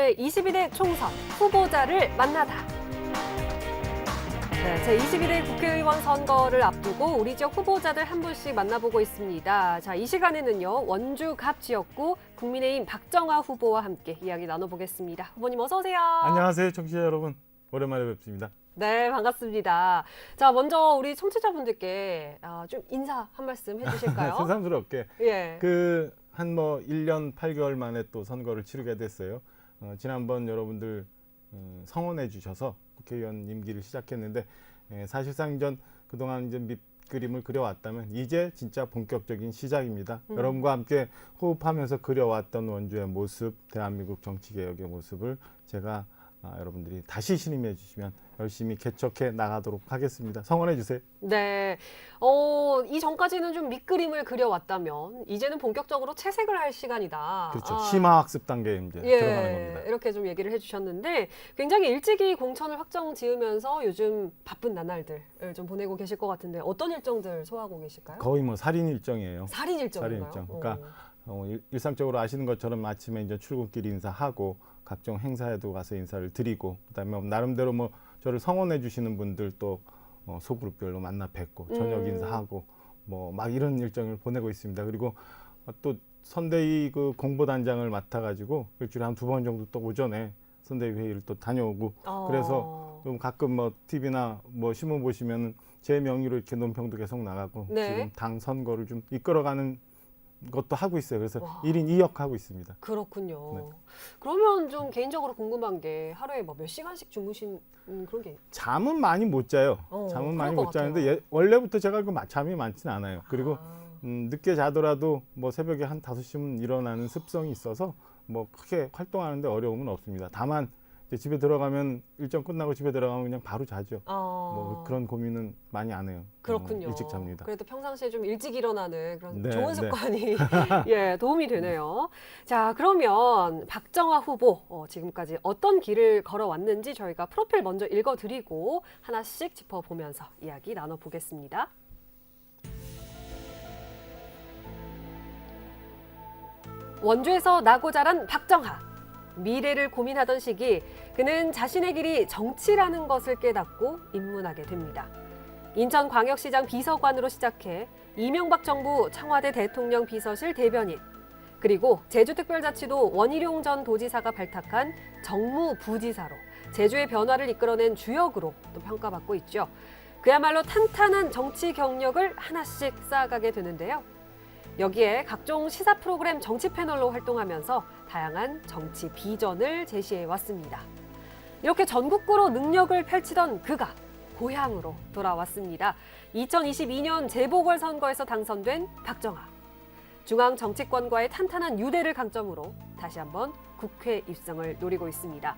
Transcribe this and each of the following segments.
제22대 총선 후보자를 만나다. 네, 제22대 국회의원 선거를 앞두고 우리 지역 후보자들 한 분씩 만나보고 있습니다. 자, 이 시간에는요, 원주 갑 지역구 국민의힘 박정아 후보와 함께 이야기 나눠보겠습니다. 후보님 어서 오세요. 안녕하세요, 청취자 여러분. 오랜만에 뵙습니다. 네, 반갑습니다. 자, 먼저 우리 청취자분들께 좀 인사 한 말씀 해주실까요? 새삼스럽게 예. 한 1년 8개월 만에 또 선거를 치르게 됐어요. 지난번 여러분들 성원해 주셔서 국회의원 임기를 시작했는데 사실상 그동안 이제 밑그림을 그려왔다면 이제 진짜 본격적인 시작입니다. 여러분과 함께 호흡하면서 그려왔던 원주의 모습, 대한민국 정치개혁의 모습을 제가 여러분들이 다시 신임해 주시면 열심히 개척해 나가도록 하겠습니다. 성원해 주세요. 네. 이전까지는 좀 밑그림을 그려왔다면 이제는 본격적으로 채색을 할 시간이다. 그렇죠. 심화학습 단계에 이제 들어가는 겁니다. 이렇게 좀 얘기를 해주셨는데 굉장히 일찍이 공천을 확정 지으면서 요즘 바쁜 나날들을 좀 보내고 계실 것 같은데 어떤 일정들 소화하고 계실까요? 거의 살인 일정이에요. 살인 일정인가요? 살인 일정. 그러니까 일상적으로 아시는 것처럼 아침에 이제 출근길 인사하고 각종 행사에도 가서 인사를 드리고 그다음에 나름대로 저를 성원해 주시는 분들 또 소그룹별로 만나 뵙고 저녁 인사하고 막 이런 일정을 보내고 있습니다. 그리고 또 선대위 그 공보단장을 맡아가지고 일주일에 한 2번 정도 또 오전에 선대위 회의를 또 다녀오고 그래서 좀 가끔 TV나 신문 보시면 제 명의로 이렇게 논평도 계속 나가고 네. 지금 당 선거를 좀 이끌어가는 것도 하고 있어요. 그래서 1인 2역 하고 있습니다. 그렇군요. 네. 그러면 좀 개인적으로 궁금한 게 하루에 몇 시간씩 주무신 그런 게 잠은 많이 못 자요. 잠은 많이 못 자는데 원래부터 제가 잠이 많지는 않아요. 그리고 늦게 자더라도 새벽에 한 5시면 일어나는 습성이 있어서 크게 활동하는데 어려움은 없습니다. 다만 이제 집에 들어가면 일정 끝나고 집에 들어가면 그냥 바로 자죠. 그런 고민은 많이 안 해요. 그렇군요. 일찍 잡니다. 그래도 평상시에 좀 일찍 일어나는 그런 네, 좋은 습관이 도움이 되네요. 자, 그러면 박정아 후보 지금까지 어떤 길을 걸어왔는지 저희가 프로필 먼저 읽어드리고 하나씩 짚어보면서 이야기 나눠보겠습니다. 원주에서 나고 자란 박정아. 미래를 고민하던 시기 그는 자신의 길이 정치라는 것을 깨닫고 입문하게 됩니다. 인천광역시장 비서관으로 시작해 이명박 정부 청와대 대통령 비서실 대변인, 그리고 제주특별자치도 원희룡 전 도지사가 발탁한 정무부지사로 제주의 변화를 이끌어낸 주역으로 또 평가받고 있죠. 그야말로 탄탄한 정치 경력을 하나씩 쌓아가게 되는데요. 여기에 각종 시사 프로그램 정치 패널로 활동하면서 다양한 정치 비전을 제시해 왔습니다. 이렇게 전국구로 능력을 펼치던 그가 고향으로 돌아왔습니다. 2022년 재보궐선거에서 당선된 박정아. 중앙 정치권과의 탄탄한 유대를 강점으로 다시 한번 국회 입성을 노리고 있습니다.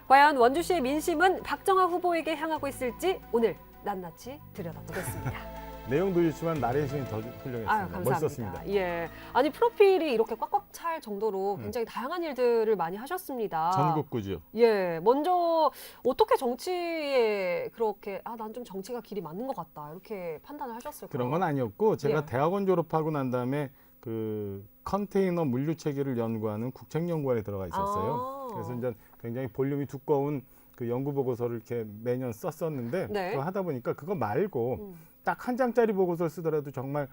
과연 원주시의 민심은 박정아 후보에게 향하고 있을지 오늘 낱낱이 들여다보겠습니다. 내용도 좋지만 나레이션이 더 훌륭했습니다. 감사합니다. 멋있었습니다. 예, 아니 프로필이 이렇게 꽉꽉 찰 정도로 굉장히 다양한 일들을 많이 하셨습니다. 전국구죠. 예, 먼저 어떻게 정치에 그렇게 난 좀 정치가 길이 맞는 것 같다 이렇게 판단을 하셨을까요? 그런 건 아니었고 제가 대학원 졸업하고 난 다음에 그 컨테이너 물류 체계를 연구하는 국책연구원에 들어가 있었어요. 그래서 이제 굉장히 볼륨이 두꺼운 그 연구 보고서를 이렇게 매년 썼었는데 그거 하다 보니까 그거 말고 딱 한 장짜리 보고서를 쓰더라도 정말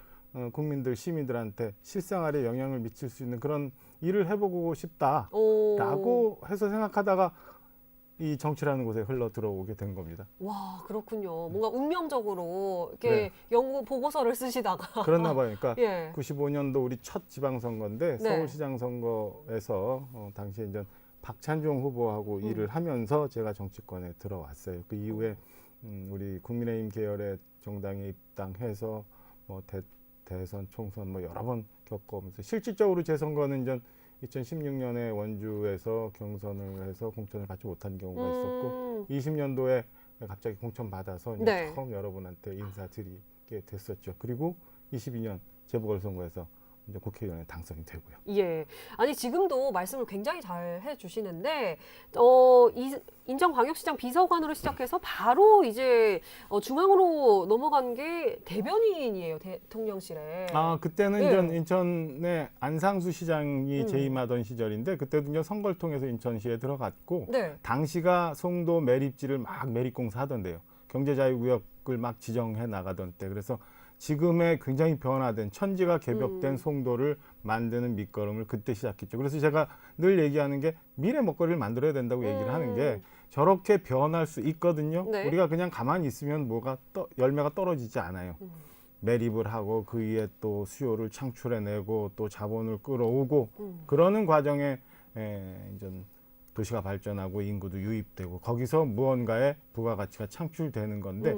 국민들, 시민들한테 실생활에 영향을 미칠 수 있는 그런 일을 해보고 싶다라고 해서 생각하다가 이 정치라는 곳에 흘러 들어오게 된 겁니다. 와, 그렇군요. 뭔가 운명적으로 이렇게 연구 보고서를 쓰시다가 그렇나 봐요. 그러니까 95년도 우리 첫 지방선거인데 서울시장 선거에서 당시에 이제 박찬종 후보하고 일을 하면서 제가 정치권에 들어왔어요. 그 이후에 우리 국민의힘 계열의 정당에 입당해서 대선, 총선 여러 번 겪어오면서 실질적으로 제 선거는 이제 2016년에 원주에서 경선을 해서 공천을 받지 못한 경우가 있었고 20년도에 갑자기 공천 받아서 처음 여러분한테 인사드리게 됐었죠. 그리고 22년 재보궐선거에서 이제 국회의원에 당선이 되고요. 예. 아니 지금도 말씀을 굉장히 잘 해주시는데 인천광역시장 비서관으로 시작해서 바로 이제 중앙으로 넘어간 게 대변인이에요. 대통령실에. 아 그때는 예. 이제 인천의 안상수 시장이 재임하던 시절인데 그때도 이제 선거를 통해서 인천시에 들어갔고 네. 당시가 송도 매립지를 막 매립공사 하던데요. 경제자유구역을 막 지정해 나가던 때 그래서 지금의 굉장히 변화된 천지가 개벽된 송도를 만드는 밑거름을 그때 시작했죠. 그래서 제가 늘 얘기하는 게 미래 먹거리를 만들어야 된다고 얘기를 하는 게 저렇게 변할 수 있거든요. 네. 우리가 그냥 가만히 있으면 뭐가 열매가 떨어지지 않아요. 매립을 하고 그 위에 또 수요를 창출해내고 또 자본을 끌어오고 그러는 과정에 이제 도시가 발전하고 인구도 유입되고 거기서 무언가의 부가가치가 창출되는 건데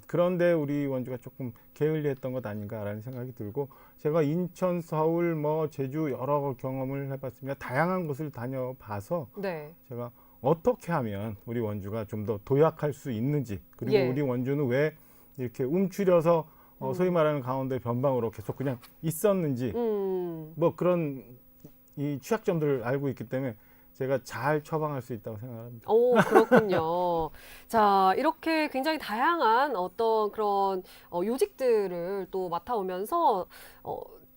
그런데 우리 원주가 조금 게을리했던 것 아닌가라는 생각이 들고 제가 인천, 서울, 뭐 제주 여러 경험을 해봤습니다. 다양한 곳을 다녀봐서 네. 제가 어떻게 하면 우리 원주가 좀 더 도약할 수 있는지 그리고 예. 우리 원주는 왜 이렇게 움츠려서 소위 말하는 강원도의 변방으로 계속 그냥 있었는지 뭐 그런 이 취약점들을 알고 있기 때문에 제가 잘 처방할 수 있다고 생각합니다. 오, 그렇군요. 자, 이렇게 굉장히 다양한 어떤 그런 요직들을 또 맡아오면서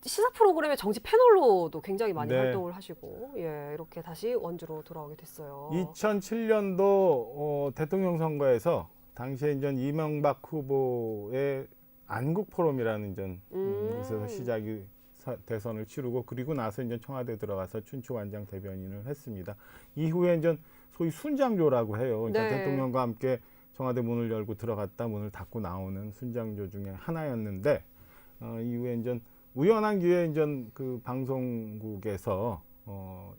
시사 프로그램의 정치 패널로도 굉장히 많이 네. 활동을 하시고, 예, 이렇게 다시 원주로 돌아오게 됐어요. 2007년도 대통령 선거에서 당시에 이제 이명박 후보의 안국 포럼이라는 이제 곳에서 시작이 대선을 치르고 그리고 나서 이제 청와대 들어가서 춘추관장 대변인을 했습니다. 이후에 이제 소위 순장조라고 해요. 그러니까 네. 대통령과 함께 청와대 문을 열고 들어갔다 문을 닫고 나오는 순장조 중에 하나였는데 이후에 이제 우연한 기회에 이제 그 방송국에서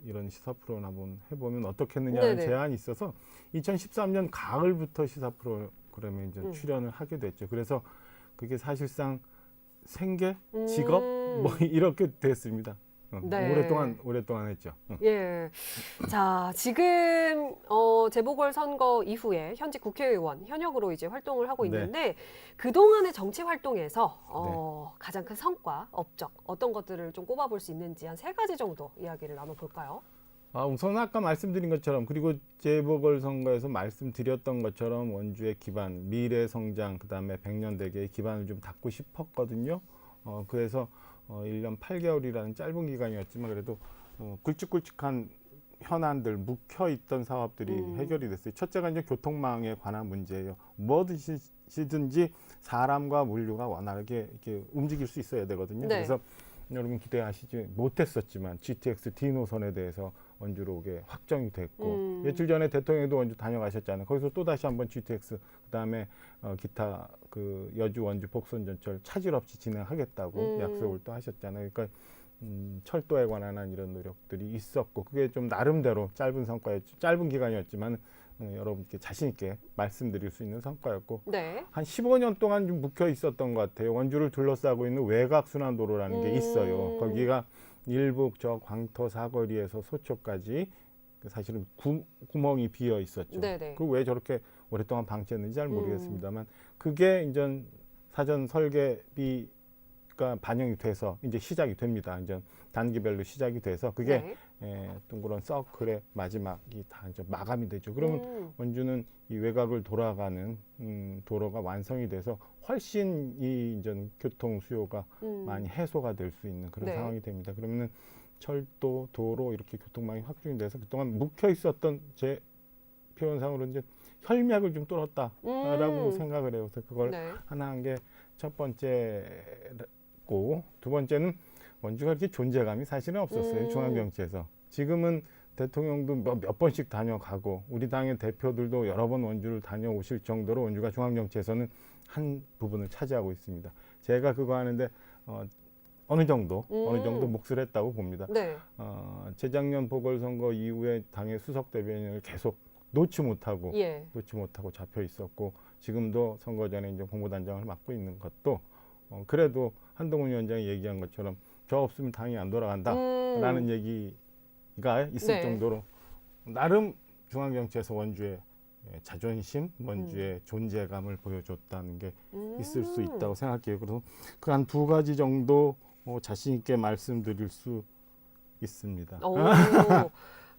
이런 시사 프로를 한번 해보면 어떻겠느냐는 네네. 제안이 있어서 2013년 가을부터 시사 프로그램에 이제 출연을 하게 됐죠. 그래서 그게 사실상 생계, 직업 뭐 이렇게 됐습니다. 네. 오랫동안 했죠. 예. 자, 지금 재보궐선거 이후에 현직 국회의원 현역으로 이제 활동을 하고 네. 있는데 그동안의 정치 활동에서 가장 큰 성과, 업적 어떤 것들을 좀 꼽아볼 수 있는지 한 3가지 정도 이야기를 나눠볼까요? 우선 아까 말씀드린 것처럼 그리고 재보궐선거에서 말씀드렸던 것처럼 원주의 기반, 미래 성장, 그다음에 백년대계의 기반을 좀 닦고 싶었거든요. 그래서 1년 8개월이라는 짧은 기간이었지만 그래도 굵직굵직한 현안들, 묵혀있던 사업들이 해결이 됐어요. 첫째가 이제 교통망에 관한 문제예요. 뭐든지 사람과 물류가 원활하게 이렇게 움직일 수 있어야 되거든요. 네. 그래서 여러분 기대하시지 못했었지만 GTX D 노선에 대해서 원주로 오게 확정이 됐고 며칠 전에 대통령도 원주 다녀가셨잖아요. 거기서 또 다시 한번 GTX 그다음에 기타 그 여주 원주 복선 전철 차질 없이 진행하겠다고 약속을 또 하셨잖아요. 그러니까 철도에 관한 이런 노력들이 있었고 그게 좀 나름대로 짧은 성과였죠. 짧은 기간이었지만 여러분께 자신 있게 말씀드릴 수 있는 성과였고 네. 한 15년 동안 좀 묵혀 있었던 것 같아요. 원주를 둘러싸고 있는 외곽순환도로라는 게 있어요. 거기가 일북 저 광터 사거리에서 소초까지 사실은 구멍이 비어 있었죠. 네네. 그 왜 저렇게 오랫동안 방치했는지 잘 모르겠습니다만 그게 이제 사전 설계비가 반영이 돼서 이제 시작이 됩니다. 이제 단기별로 시작이 돼서 그게 둥그런 서클의 마지막이 다 이제 마감이 되죠. 그러면 원주는 이 외곽을 돌아가는 도로가 완성이 돼서 훨씬 이 이제 교통 수요가 많이 해소가 될 수 있는 그런 네. 상황이 됩니다. 그러면은 철도, 도로 이렇게 교통망이 확충이 돼서 그동안 묵혀 있었던 제 표현상으로 이제 혈맥을 좀 뚫었다라고 생각을 해요. 그래서 그걸 네. 하나 한 게 첫 번째고 두 번째는 원주가 그렇게 존재감이 사실은 없었어요. 중앙 정치에서. 지금은 대통령도 몇 번씩 다녀가고 우리 당의 대표들도 여러 번 원주를 다녀오실 정도로 원주가 중앙 정치에서는 한 부분을 차지하고 있습니다. 제가 그거 하는데 어느 정도 몫을 했다고 봅니다. 네. 재작년 보궐선거 이후에 당의 수석 대변인을 계속 놓지 못하고 잡혀 있었고 지금도 선거 전에 이제 공보단장을 맡고 있는 것도 그래도 한동훈 위원장이 얘기한 것처럼 저 없으면 당이 안 돌아간다라는 얘기가 있을 네. 정도로 나름 중앙정치에서 원주의 자존심, 원주의 존재감을 보여줬다는 게 있을 수 있다고 생각해요. 그래서 그 한 2가지 정도 자신 있게 말씀드릴 수 있습니다. 오,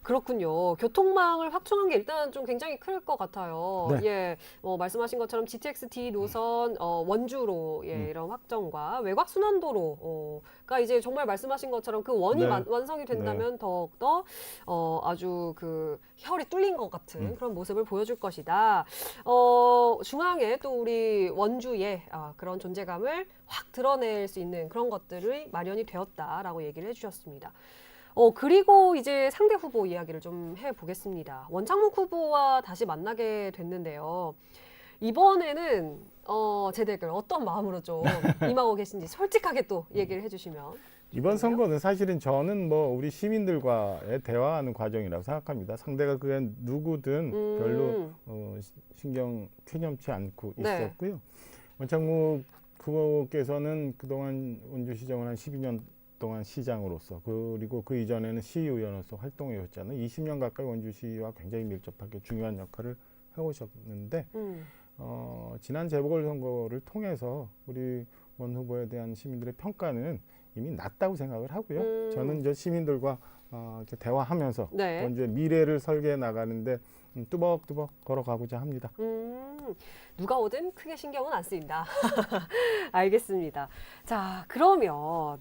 그렇군요. 교통망을 확충한 게 일단 좀 굉장히 클 것 같아요. 네. 예, 말씀하신 것처럼 GTX-D 노선 원주로 이런 확정과 외곽 순환도로가 이제 정말 말씀하신 것처럼 그 원이 네. 완성이 된다면 더욱더 아주 그 혈이 뚫린 것 같은 그런 모습을 보여줄 것이다. 중앙에 또 우리 원주의 그런 존재감을 확 드러낼 수 있는 그런 것들이 마련이 되었다라고 얘기를 해주셨습니다. 그리고 이제 상대 후보 이야기를 좀 해보겠습니다. 원창묵 후보와 다시 만나게 됐는데요. 이번에는 제 대결 어떤 마음으로 좀 임하고 계신지 솔직하게 또 얘기를 해주시면. 이번 좋겠네요. 선거는 사실은 저는 우리 시민들과의 대화하는 과정이라고 생각합니다. 상대가 그게 누구든 별로 신경 쾌념치 않고 네. 있었고요. 원창묵 후보께서는 그동안 원주시정을 한 12년 동안 시장으로서 그리고 그 이전에는 시의원으로서 활동해 오셨잖아요. 20년 가까이 원주시와 굉장히 밀접하게 중요한 역할을 해오셨는데 지난 재보궐선거를 통해서 우리 원 후보에 대한 시민들의 평가는 이미 낮다고 생각을 하고요. 저는 이제 시민들과 이렇게 대화하면서 네. 원주의 미래를 설계해 나가는데 뚜벅뚜벅 걸어가고자 합니다. 누가 오든 크게 신경은 안 쓰인다. 알겠습니다. 자, 그러면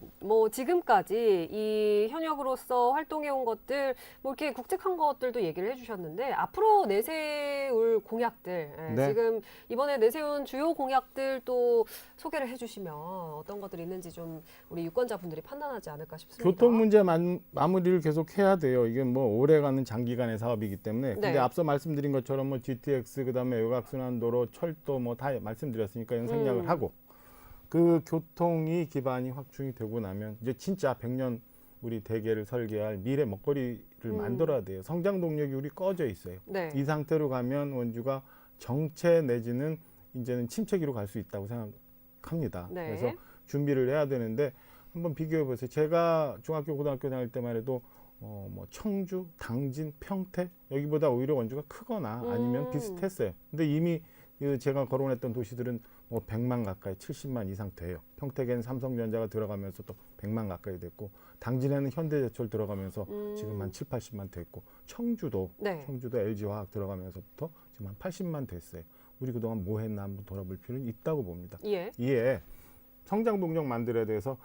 지금까지 이 현역으로서 활동해온 것들 이렇게 굵직한 것들도 얘기를 해주셨는데 앞으로 내세울 공약들 네. 지금 이번에 내세운 주요 공약들 또 소개를 해주시면 어떤 것들이 있는지 좀 우리 유권자분들이 판단하지 않을까 싶습니다. 교통 문제 마무리를 계속 해야 돼요. 이게 오래가는 장기간의 사업이기 때문에. 근데 네. 앞서 말씀드린 것처럼 GTX 그다음에 외곽순환도로 철도 다 말씀드렸으니까 이런 생략을 하고 그 교통이 기반이 확충이 되고 나면 이제 진짜 100년 우리 대계를 설계할 미래 먹거리를 만들어야 돼요. 성장 동력이 우리 꺼져 있어요. 네. 이 상태로 가면 원주가 정체 내지는 이제는 침체기로 갈 수 있다고 생각합니다. 네. 그래서 준비를 해야 되는데 한번 비교해 보세요. 제가 중학교 고등학교 다닐 때만 해도 청주, 당진, 평택 여기보다 오히려 원주가 크거나 아니면 비슷했어요. 근데 이미 제가 거론했던 도시들은 100만 가까이 70만 이상 돼요. 평택에는 삼성전자가 들어가면서 또 100만 가까이 됐고 당진에는 현대제철 들어가면서 지금 한 7, 80만 됐고 청주도 LG화학 들어가면서부터 지금 한 80만 됐어요. 우리 그동안 뭐 했나 한번 돌아볼 필요는 있다고 봅니다. 예. 이에 성장 동력 만들어야 돼서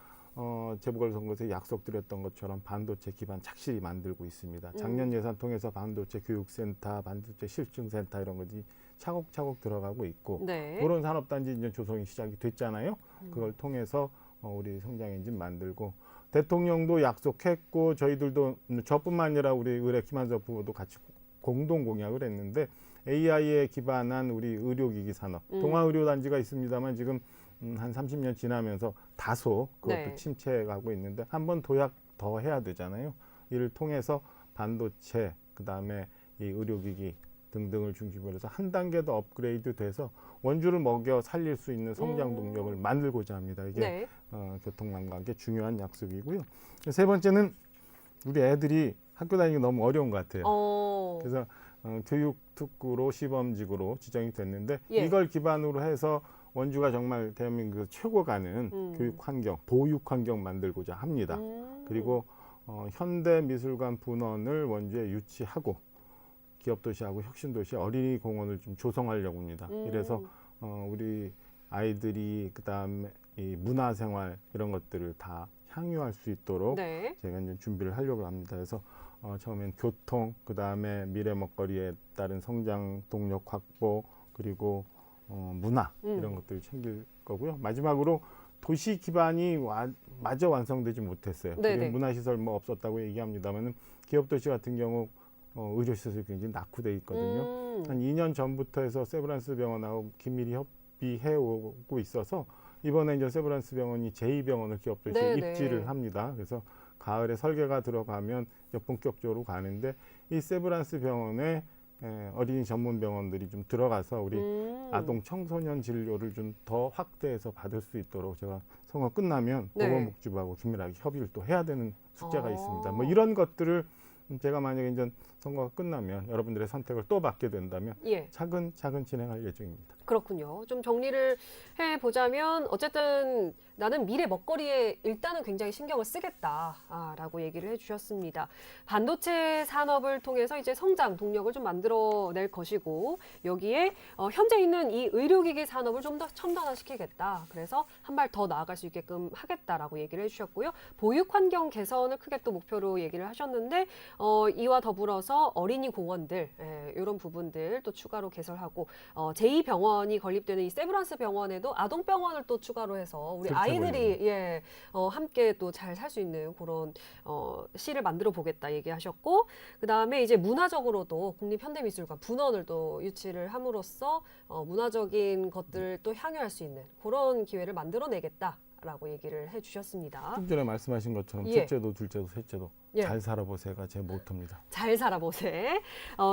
재보궐선거에서 약속드렸던 것처럼 반도체 기반 착실히 만들고 있습니다. 작년 예산 통해서 반도체 교육센터, 반도체 실증센터 이런 것이 차곡차곡 들어가고 있고 네. 그런 산업단지 이제 조성이 시작이 됐잖아요. 그걸 통해서 우리 성장 엔진 만들고 대통령도 약속했고 저희들도 저뿐만 아니라 우리 의뢰 김한석 후보도 같이 공동 공약을 했는데 AI에 기반한 우리 의료기기 산업, 동아의료단지가 있습니다만 지금 한 30년 지나면서 다소 그것도 침체가고 있는데 한 번 도약 더 해야 되잖아요. 이를 통해서 반도체, 그다음에 이 의료기기 등등을 중심으로 해서 한 단계 더 업그레이드 돼서 원주를 먹여 살릴 수 있는 성장 동력을 만들고자 합니다. 이게 교통망과 함께 중요한 약속이고요. 세 번째는 우리 애들이 학교 다니기 너무 어려운 것 같아요. 그래서 교육특구로 시범직으로 지정이 됐는데 이걸 기반으로 해서 원주가 정말 대한민국 최고 가는 교육환경, 보육환경 만들고자 합니다. 그리고 현대미술관 분원을 원주에 유치하고 기업도시하고 혁신도시 어린이공원을 좀 조성하려고 합니다. 이래서 우리 아이들이 그다음에 이 문화생활 이런 것들을 다 향유할 수 있도록 제가 이제 준비를 하려고 합니다. 그래서 처음엔 교통, 그다음에 미래 먹거리에 따른 성장 동력 확보, 그리고 문화 이런 것들을 챙길 거고요. 마지막으로 도시 기반이 마저 완성되지 못했어요. 문화시설 없었다고 얘기합니다만 기업도시 같은 경우 의료시설이 굉장히 낙후돼 있거든요. 한 2년 전부터 해서 세브란스 병원하고 긴밀히 협의해 오고 있어서 이번에 이제 세브란스 병원이 제2병원을 기업도시에 입지를 합니다. 그래서 가을에 설계가 들어가면 이제 본격적으로 가는데 이 세브란스 병원에 어린이 전문 병원들이 좀 들어가서 우리 아동 청소년 진료를 좀 더 확대해서 받을 수 있도록 제가 선거 끝나면 보건복지부하고 긴밀하게 협의를 또 해야 되는 숙제가 있습니다. 이런 것들을 제가 만약에 이제 선거가 끝나면 여러분들의 선택을 또 받게 된다면 예. 차근차근 진행할 예정입니다. 그렇군요. 좀 정리를 해보자면 어쨌든 나는 미래 먹거리에 일단은 굉장히 신경을 쓰겠다라고 얘기를 해주셨습니다. 반도체 산업을 통해서 이제 성장 동력을 좀 만들어낼 것이고 여기에 현재 있는 이 의료기기 산업을 좀 더 첨단화시키겠다. 그래서 한 발 더 나아갈 수 있게끔 하겠다라고 얘기를 해주셨고요. 보육 환경 개선을 크게 또 목표로 얘기를 하셨는데 이와 더불어서 어린이 공원들 이런 부분들 또 추가로 개설하고 제2병원이 건립되는 이 세브란스 병원에도 아동병원을 또 추가로 해서 우리 그렇죠, 아이들이 함께 또 잘 살 수 있는 그런 시를 만들어 보겠다 얘기하셨고 그다음에 이제 문화적으로도 국립현대미술관 분원을 또 유치를 함으로써 문화적인 것들을 또 향유할 수 있는 그런 기회를 만들어내겠다라고 얘기를 해주셨습니다. 좀 전에 말씀하신 것처럼 예. 첫째도 둘째도 셋째도 예. 잘 살아보세요가 제 모토입니다. 잘 살아보세.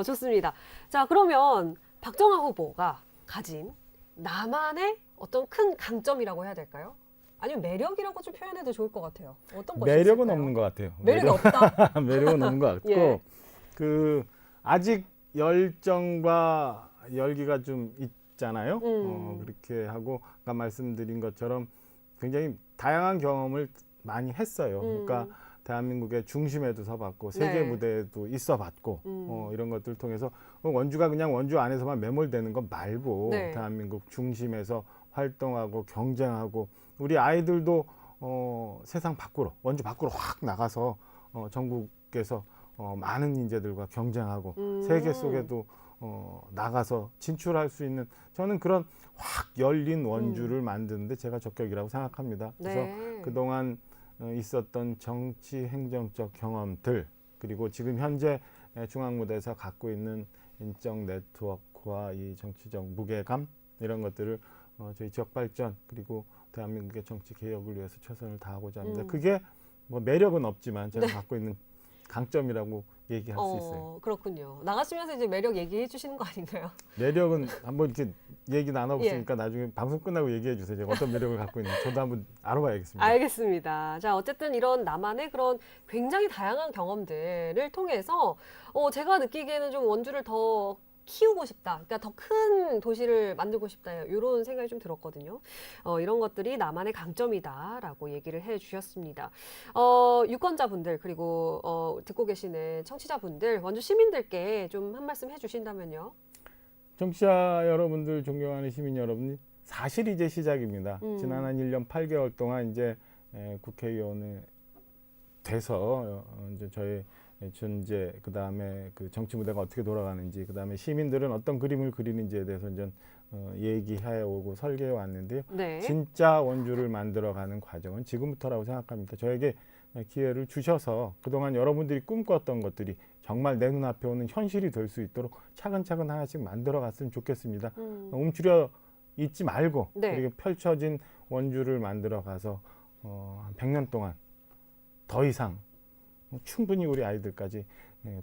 좋습니다. 자, 그러면 박정아 후보가 가진 나만의 어떤 큰 강점이라고 해야 될까요? 아니면 매력이라고 좀 표현해도 좋을 것 같아요. 어떤 것이 매력은 있을까요? 없는 것 같아요. 매력이 없다. 매력은 없는 것 같고 예. 아직 열정과 열기가 좀 있잖아요. 그렇게 하고 아까 말씀드린 것처럼 굉장히 다양한 경험을 많이 했어요. 그러니까 대한민국의 중심에도 서봤고 세계 네. 무대에도 있어봤고 이런 것들 통해서 원주가 그냥 원주 안에서만 매몰되는 것 말고 네. 대한민국 중심에서 활동하고 경쟁하고 우리 아이들도 세상 밖으로 원주 밖으로 확 나가서 전국에서 많은 인재들과 경쟁하고 세계 속에도 나가서 진출할 수 있는 저는 그런 확 열린 원주를 만드는데 제가 적격이라고 생각합니다. 그래서 네. 그동안 있었던 정치 행정적 경험들 그리고 지금 현재 중앙무대에서 갖고 있는 인적 네트워크와 이 정치적 무게감 이런 것들을 저희 지역 발전 그리고 대한민국의 정치 개혁을 위해서 최선을 다하고자 합니다. 그게 뭐 매력은 없지만 제가 갖고 있는 강점이라고 얘기할 수 있어요. 그렇군요. 나가시면서 이제 매력 얘기해 주시는 거 아닌가요? 매력은 한번 이렇게 얘기 나눠보시니까 나중에 방송 끝나고 얘기해 주세요. 제가 어떤 매력을 갖고 있는지 저도 한번 알아봐야겠습니다. 알겠습니다. 자, 어쨌든 이런 나만의 그런 굉장히 다양한 경험들을 통해서 제가 느끼기에는 좀 원주를 더 키우고 싶다. 그러니까 더 큰 도시를 만들고 싶다. 이런 생각이 좀 들었거든요. 이런 것들이 나만의 강점이다라고 얘기를 해 주셨습니다. 유권자분들 그리고 듣고 계시는 청취자분들, 원주 시민들께 좀 한 말씀 해 주신다면요. 청취자 여러분들, 존경하는 시민 여러분, 사실 이제 시작입니다. 지난 한 1년 8개월 동안 이제 국회의원이 돼서 이제 저희 존재, 그 다음에 그 정치 무대가 어떻게 돌아가는지, 그 다음에 시민들은 어떤 그림을 그리는지에 대해서 이제 얘기해 오고 설계해 왔는데요. 네. 진짜 원주를 만들어가는 과정은 지금부터라고 생각합니다. 저에게 기회를 주셔서 그동안 여러분들이 꿈꿨던 것들이 정말 내 눈앞에 오는 현실이 될 수 있도록 차근차근 하나씩 만들어 갔으면 좋겠습니다. 움츠려 있지 말고 네. 그리고 펼쳐진 원주를 만들어 가서 한 100년 동안 더 이상 충분히 우리 아이들까지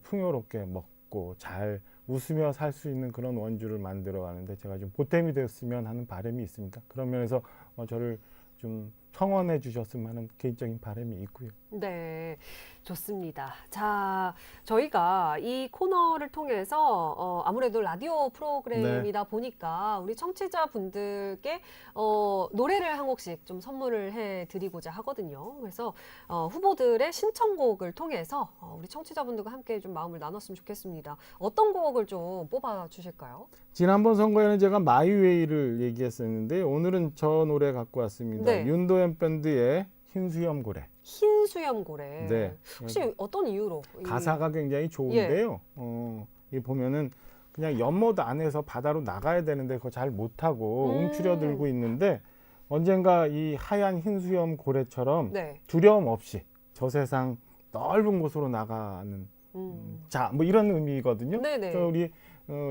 풍요롭게 먹고 잘 웃으며 살 수 있는 그런 원주를 만들어 가는데 제가 좀 보탬이 되었으면 하는 바람이 있습니다. 그런 면에서 저를 좀 청원해 주셨으면 하는 개인적인 바람이 있고요. 네, 좋습니다. 자, 저희가 이 코너를 통해서 아무래도 라디오 프로그램이다 보니까 우리 청취자분들께 노래를 한 곡씩 좀 선물을 해드리고자 하거든요. 그래서 후보들의 신청곡을 통해서 우리 청취자분들과 함께 좀 마음을 나눴으면 좋겠습니다. 어떤 곡을 좀 뽑아 주실까요? 지난번 선거에는 제가 마이웨이를 얘기했었는데 오늘은 저 노래 갖고 왔습니다. 네. 윤도현 밴드의 흰수염 고래. 흰수염 고래. 네. 혹시 어떤 이유로? 가사가 굉장히 좋은데요. 이 보면은 그냥 연못 안에서 바다로 나가야 되는데 그거 잘 못하고 움츠려들고 있는데 언젠가 이 하얀 흰수염 고래처럼 네. 두려움 없이 저 세상 넓은 곳으로 나가는 자, 뭐 이런 의미거든요. 네네. 그래서 우리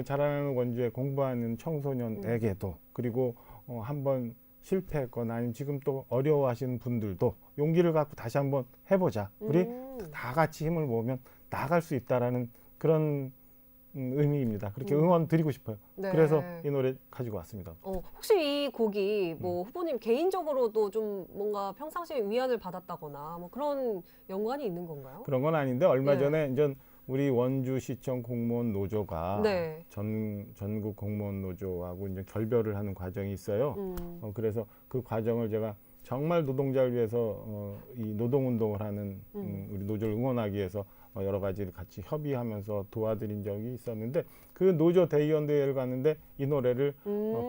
자라나는 원주에 공부하는 청소년에게도 그리고 한번 실패했거나 아니면 지금 또 어려워하시는 분들도 용기를 갖고 다시 한번 해보자. 우리 다 같이 힘을 모으면 나아갈 수 있다라는 그런 의미입니다. 그렇게 응원 드리고 싶어요. 네. 그래서 이 노래 가지고 왔습니다. 혹시 이 곡이 뭐 후보님 개인적으로도 좀 뭔가 평상시에 위안을 받았다거나 뭐 그런 연관이 있는 건가요? 그런 건 아닌데 얼마 예. 전에 이제 우리 원주시청 공무원 노조가 네. 전국 공무원 노조하고 이제 결별을 하는 과정이 있어요. 그래서 그 과정을 제가 정말 노동자를 위해서 이 노동운동을 하는 우리 노조를 응원하기 위해서 여러 가지를 같이 협의하면서 도와드린 적이 있었는데 그 노조 대의원 대회를 갔는데 이 노래를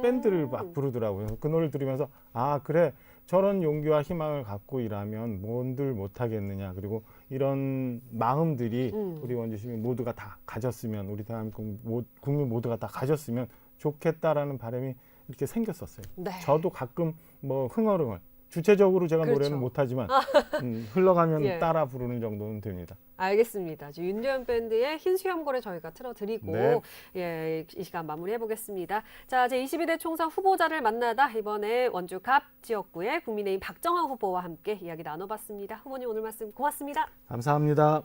밴드를 막 부르더라고요. 그 노래를 들으면서 아 그래 저런 용기와 희망을 갖고 일하면 뭔들 못하겠느냐. 그리고 이런 마음들이 우리 원주 시민 모두가 다 가졌으면 우리 대한민국 국민 모두가 다 가졌으면 좋겠다라는 바람이 이렇게 생겼었어요. 네. 저도 가끔 뭐 흥얼흥얼 주체적으로 제가 그렇죠. 노래는 못하지만 흘러가면 예. 따라 부르는 정도는 됩니다. 알겠습니다. 윤도현 밴드의 흰 수염고래 저희가 틀어드리고 네. 예, 이 시간 마무리해 보겠습니다. 자, 제22대 총선 후보자를 만나다 이번에 원주 갑 지역구의 국민의힘 박정하 후보와 함께 이야기 나눠봤습니다. 후보님 오늘 말씀 고맙습니다. 감사합니다.